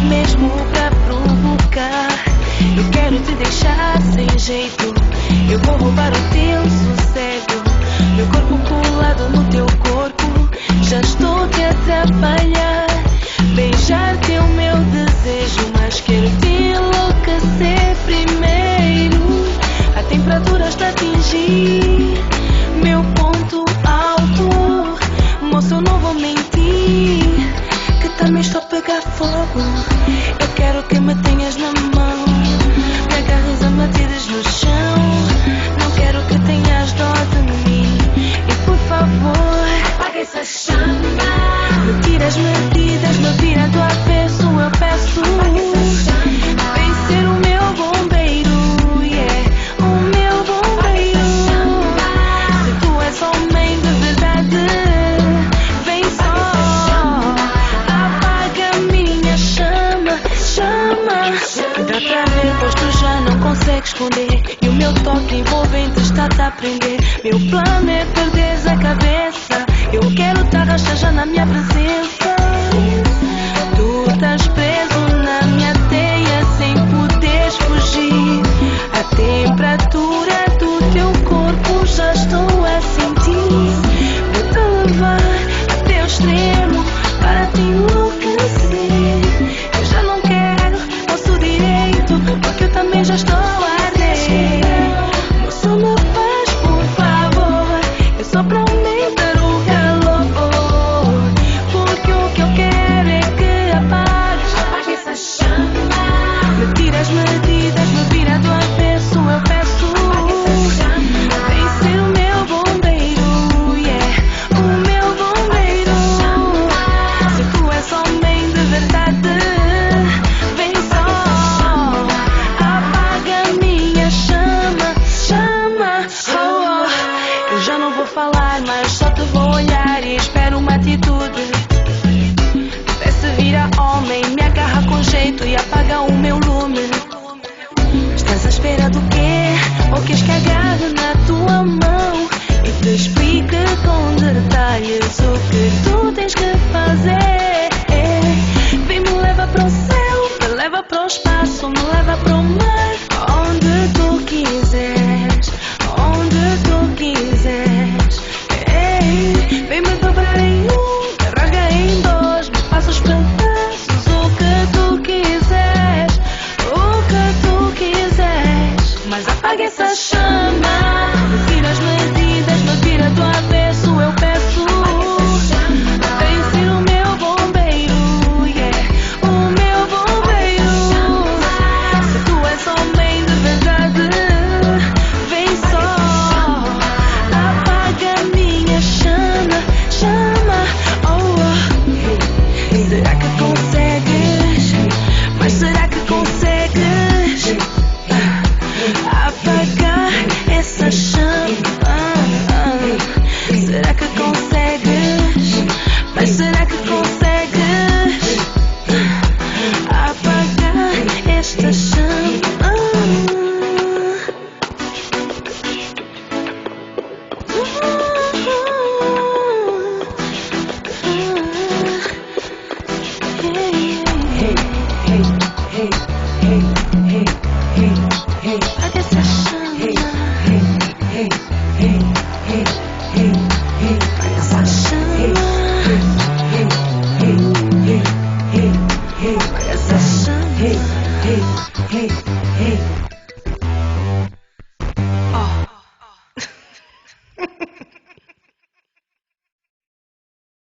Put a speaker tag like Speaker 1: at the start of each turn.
Speaker 1: Mesmo pra provocar, eu quero te deixar sem jeito. Eu vou roubar o teu sossego, meu corpo colado no teu corpo. Já estou te atrapalhar. Beijar-te é o meu desejo, mas quero te enlouquecer primeiro. A temperatura está a atingir meu ponto alto. Moço, eu não vou mentir, que também estou a pegar fogo. Eu quero que me tenhas na mão, me agarres a me tires no chão. Não quero que tenhas dó de mim. E por favor, apaga essa chama. Me tira as medidas, me vira do avesso. Eu peço, vem ser o meu bombeiro, yeah, o meu bombeiro. Se tu és homem de verdade, vem só, apaga minha chama. Dá pra ver, pois tu já não consegues esconder. E o meu toque envolvente está-te a prender. Meu plano é perderes a cabeça. Eu quero te arrastar na minha presença. Tu estás preso na minha teia sem poderes fugir. A temperatura do teu corpo já estou a sentir. Vou-te levar até o extremo para te enlouquecer. Eu já não quero nosso direito, porque eu também já estou a arder. Moço, me faz, por favor, é só para aumentar o calor. Porque o que eu quero é que apagues, apague essa chama. Me tira as medidas, me vira do avesso. Eu peço, vem ser o meu bombeiro, yeah, o meu bombeiro. Se tu és homem de verdade, vem só, apaga minha chama. Oh, oh. Eu já não vou falar, mas só te vou olhar e espero uma atitude. Desce, vira homem, me agarra com jeito e apaga o meu lume. Estás à espera do quê? Ou queres que agarre na tua mão e te explique com detalhes o que tu tens que fazer? Vem, me leva para o céu, me leva para o espaço, me leva para o mar. Onde tu quiseres, onde tu quiseres. Vem me dobrar em um, me rasga em dois, me passa os pedaços. O que tu quiseres, o que tu quiseres. Mas apaga essa chama. Me tira as medidas, me vira do avesso. Eu peço, vem ser o meu bombeiro, yeah, o meu bombeiro. Se tu és homem de verdade, vem só, apaga minha chama. Oh, oh. Será que consegues? Mas será que consegues apagar essa chama? Será que consegues? Mas será que consegues apagar esta chama? Apaga essa chama. Apaga essa chama. Apaga essa chama.